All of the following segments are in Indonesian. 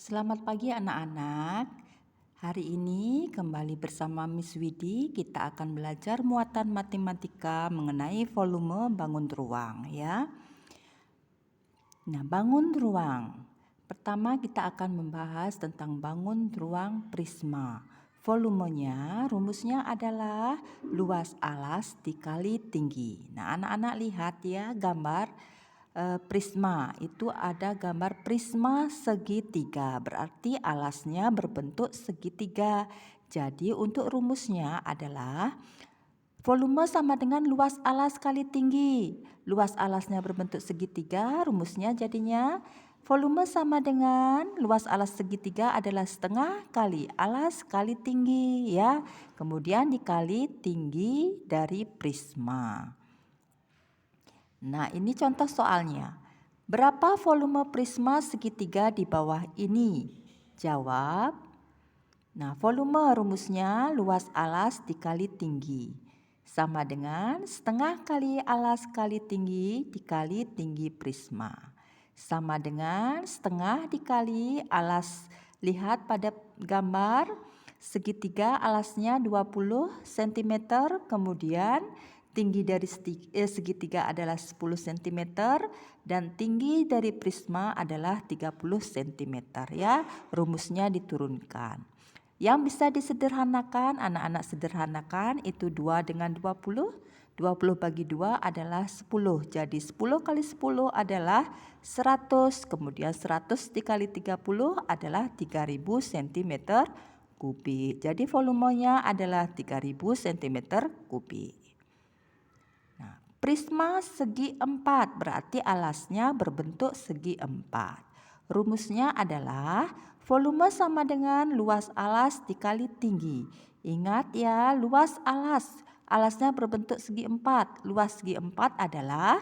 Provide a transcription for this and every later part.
Selamat pagi anak-anak. Hari ini kembali bersama Miss Widi kita akan belajar muatan matematika mengenai volume bangun ruang ya. Nah, bangun ruang. Pertama kita akan membahas tentang bangun ruang prisma. Volumenya, rumusnya adalah luas alas dikali tinggi. Nah, anak-anak lihat ya gambar prisma. Itu ada gambar prisma segitiga, berarti alasnya berbentuk segitiga. Jadi untuk rumusnya adalah volume sama dengan luas alas kali tinggi. Luas alasnya berbentuk segitiga, rumusnya jadinya volume sama dengan luas alas segitiga adalah setengah kali alas kali tinggi ya. Kemudian dikali tinggi dari prisma. Nah, ini contoh soalnya. Berapa volume prisma segitiga di bawah ini? Jawab. Nah, volume rumusnya luas alas dikali tinggi. Sama dengan setengah kali alas kali tinggi dikali tinggi prisma. Sama dengan setengah dikali alas. Lihat pada gambar segitiga alasnya 20 cm, kemudian tinggi dari segitiga adalah 10 cm dan tinggi dari prisma adalah 30 cm ya. Rumusnya diturunkan. Yang bisa disederhanakan, anak-anak sederhanakan itu 2 dengan 20. 20 bagi 2 adalah 10. Jadi 10 kali 10 adalah 100. Kemudian 100 dikali 30 adalah 3000 cm kubik. Jadi volumenya adalah 3000 cm kubik. Nah, prisma segi 4 berarti alasnya berbentuk segi 4. Rumusnya adalah volume sama dengan luas alas dikali tinggi. Ingat ya, luas alas. Alasnya berbentuk segi 4. Luas segi 4 adalah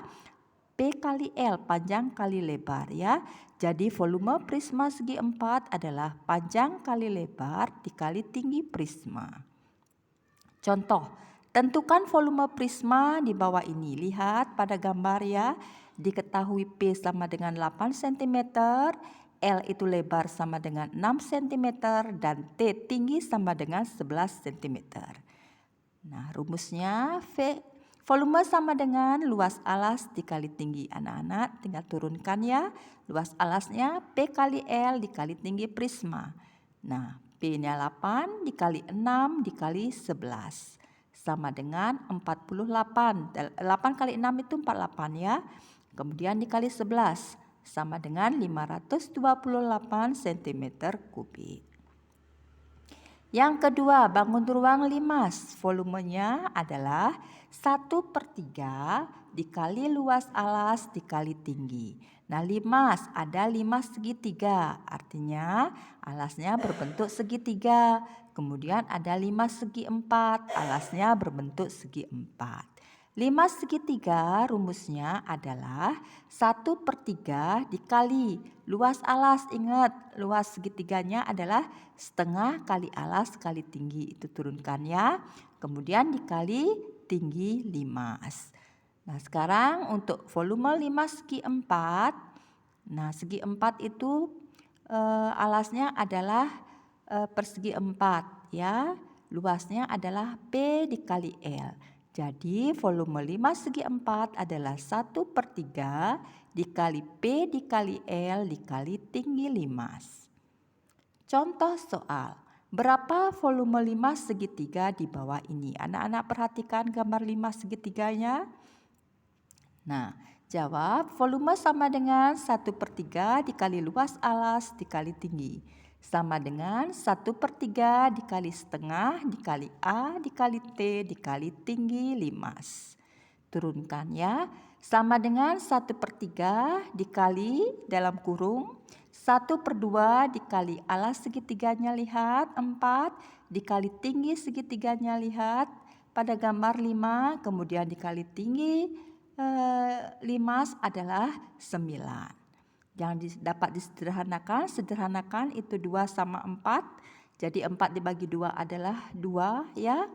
P kali L, panjang kali lebar ya. Jadi volume prisma segi 4 adalah panjang kali lebar dikali tinggi prisma. Contoh, tentukan volume prisma di bawah ini. Lihat pada gambar ya. Diketahui P sama dengan 8 cm, L itu lebar sama dengan 6 cm, dan T tinggi sama dengan 11 cm. Nah, rumusnya volume sama dengan luas alas dikali tinggi. Anak-anak tinggal turunkan ya. Luas alasnya P kali L dikali tinggi prisma. Nah, P-nya 8 dikali 6 dikali 11. Sama dengan 48. 8 kali 6 itu 48 ya. Kemudian dikali 11. Sama dengan 528 cm kubik. Yang kedua, bangun ruang limas. Volumenya adalah 1/3 dikali luas alas dikali tinggi. Nah, limas ada limas segitiga, artinya alasnya berbentuk segitiga. Kemudian ada limas segi 4, alasnya berbentuk segi 4. Limas segitiga rumusnya adalah 1/3 dikali luas alas. Ingat, luas segitiganya adalah setengah kali alas kali tinggi. Itu turunkan ya. Kemudian dikali tinggi limas. Nah, sekarang untuk volume limas segi 4. Nah, segi 4 itu alasnya adalah persegi 4 ya. Luasnya adalah P dikali L. Jadi volume limas segi 4 adalah 1/3 dikali P dikali L dikali tinggi limas. Contoh soal, berapa volume limas segitiga di bawah ini? Anak-anak perhatikan gambar limas segitiganya. Nah, jawab volume sama dengan 1/3 dikali luas alas dikali tinggi. Sama dengan 1/3 dikali setengah dikali A dikali T dikali tinggi limas. Turunkan ya. Sama dengan 1/3 dikali dalam kurung 1/2 dikali alas segitiganya, lihat 4 dikali tinggi segitiganya, lihat pada gambar 5, kemudian dikali tinggi limas adalah 9. Yang dapat sederhanakan itu 2 sama 4. Jadi 4 dibagi 2 adalah 2 ya.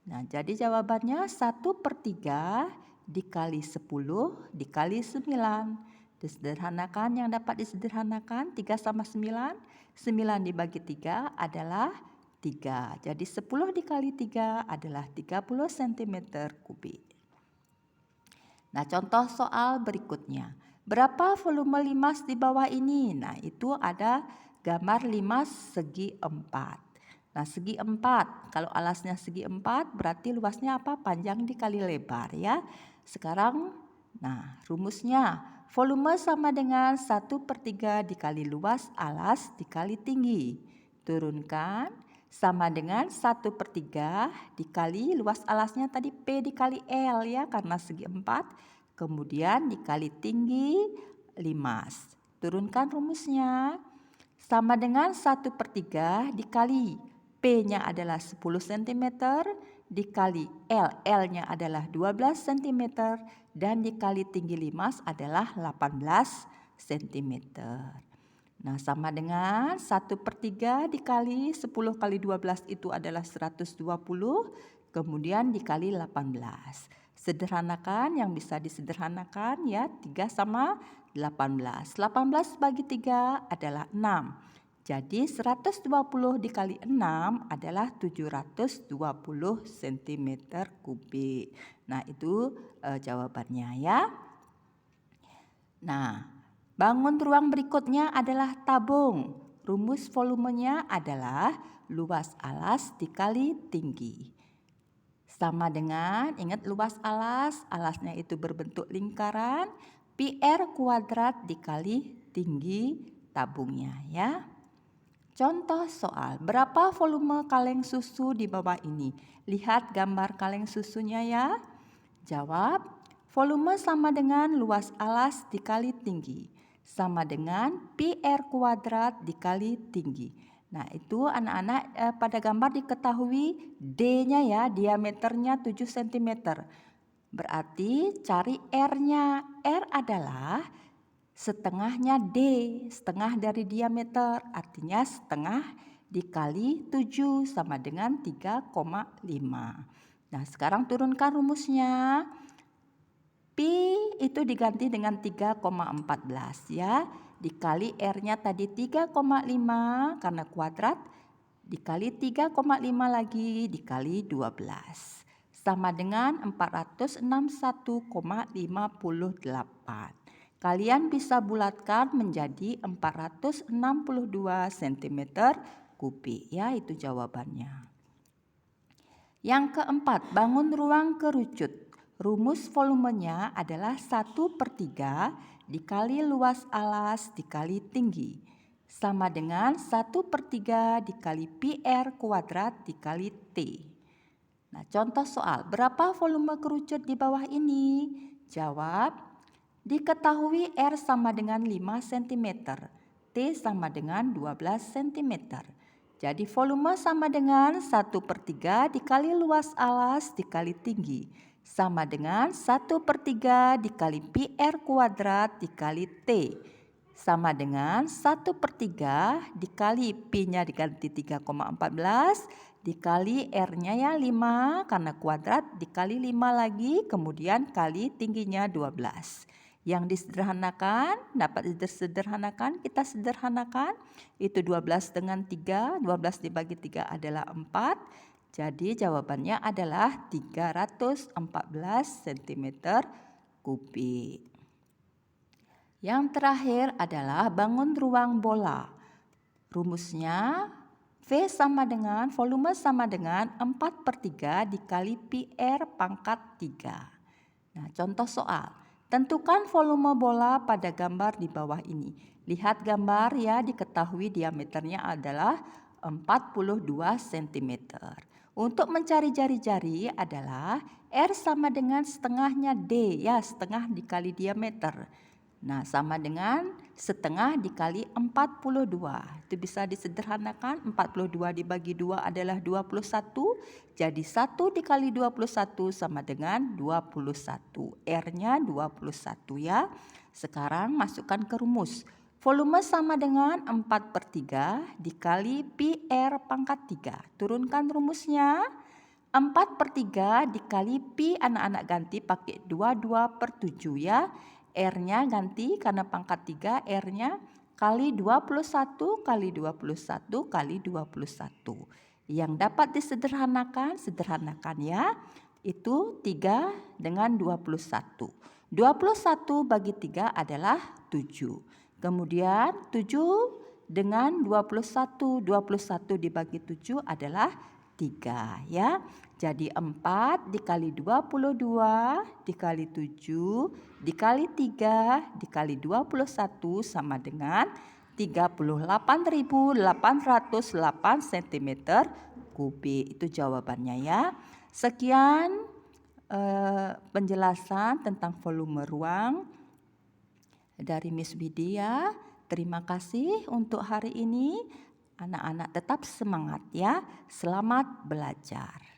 Nah, jadi jawabannya 1/3 dikali 10 dikali 9. Disederhanakan, yang dapat disederhanakan 3 sama 9. 9 dibagi 3 adalah 3. Jadi 10 dikali 3 adalah 30 cm kubik. Nah, contoh soal berikutnya. Berapa volume limas di bawah ini? Nah, itu ada gambar limas segi 4. Nah, segi 4. Kalau alasnya segi 4 berarti luasnya apa? Panjang dikali lebar ya. Sekarang, nah rumusnya. Volume sama dengan 1/3 dikali luas alas dikali tinggi. Turunkan sama dengan 1/3 dikali luas alasnya tadi P dikali L ya, karena segi 4. Kemudian dikali tinggi limas. Turunkan rumusnya. Sama dengan 1/3 dikali P-nya adalah 10 cm dikali L. L-nya adalah 12 cm dan dikali tinggi limas adalah 18 cm. Nah, sama dengan 1/3 dikali 10 kali 12 itu adalah 120, kemudian dikali 18. Sederhanakan, yang bisa disederhanakan ya, 3 sama 18. 18 bagi 3 adalah 6. Jadi 120 dikali 6 adalah 720 cm kubik. Nah, itu jawabannya ya. Nah, bangun ruang berikutnya adalah tabung. Rumus volumenya adalah luas alas dikali tinggi. Sama dengan, ingat luas alas, alasnya itu berbentuk lingkaran, pi r kuadrat dikali tinggi tabungnya ya. Contoh soal, berapa volume kaleng susu di bawah ini? Lihat gambar kaleng susunya ya. Jawab, volume sama dengan luas alas dikali tinggi. Sama dengan pi r kuadrat dikali tinggi. Nah, itu anak-anak pada gambar diketahui D-nya ya, diameternya 7 cm. Berarti cari R-nya. R adalah setengahnya D, setengah dari diameter, artinya setengah dikali 7 sama dengan 3,5. Nah, sekarang turunkan rumusnya. Pi itu diganti dengan 3,14 ya, dikali R-nya tadi 3,5 karena kuadrat, dikali 3,5 lagi dikali 12. Sama dengan 461,58. Kalian bisa bulatkan menjadi 462 cm kubik ya, itu jawabannya. Yang keempat, bangun ruang kerucut. Rumus volumenya adalah 1/3 dikali luas alas dikali tinggi. Sama dengan 1/3 dikali pi r kuadrat dikali T. Nah, contoh soal, berapa volume kerucut di bawah ini? Jawab, diketahui R sama dengan 5 cm, T sama dengan 12 cm. Jadi volume sama dengan 1/3 dikali luas alas dikali tinggi. Sama dengan 1/3 dikali pi r kuadrat dikali T. Sama dengan 1/3 dikali pi-nya diganti 3,14 dikali R-nya ya 5 karena kuadrat dikali 5 lagi kemudian kali tingginya 12. Yang disederhanakan, dapat disederhanakan, kita sederhanakan. Itu 12 dengan 3, 12 dibagi 3 adalah 4. Jadi jawabannya adalah 314 cm kubik. Yang terakhir adalah bangun ruang bola. Rumusnya V sama dengan, volume sama dengan 4/3 dikali pi r pangkat 3. Nah, contoh soal. Tentukan volume bola pada gambar di bawah ini. Lihat gambar ya, diketahui diameternya adalah 42 cm. Untuk mencari jari-jari adalah R sama dengan setengahnya D ya, setengah dikali diameter. Nah, sama dengan setengah dikali 42. Itu bisa disederhanakan, 42 dibagi 2 adalah 21. Jadi 1 dikali 21 sama dengan 21. R-nya 21 ya. Sekarang masukkan ke rumus. Volume sama dengan 4/3 dikali pi R pangkat 3. Turunkan rumusnya. 4/3 dikali pi, anak-anak ganti pakai 22/7 ya. R-nya ganti karena pangkat 3, R-nya kali 21 kali 21 kali 21. Yang dapat disederhanakan, sederhanakan ya. Itu 3 dengan 21. 21 bagi 3 adalah 7. Kemudian 7 dengan 21, 21 dibagi 7 adalah 3 ya. Jadi 4 dikali 22 dikali 7 dikali 3 dikali 21 sama dengan 38.808 cm kubik. Itu jawabannya ya. Sekian penjelasan tentang volume ruang dari Miss Widya. Terima kasih untuk hari ini. Anak-anak tetap semangat ya. Selamat belajar.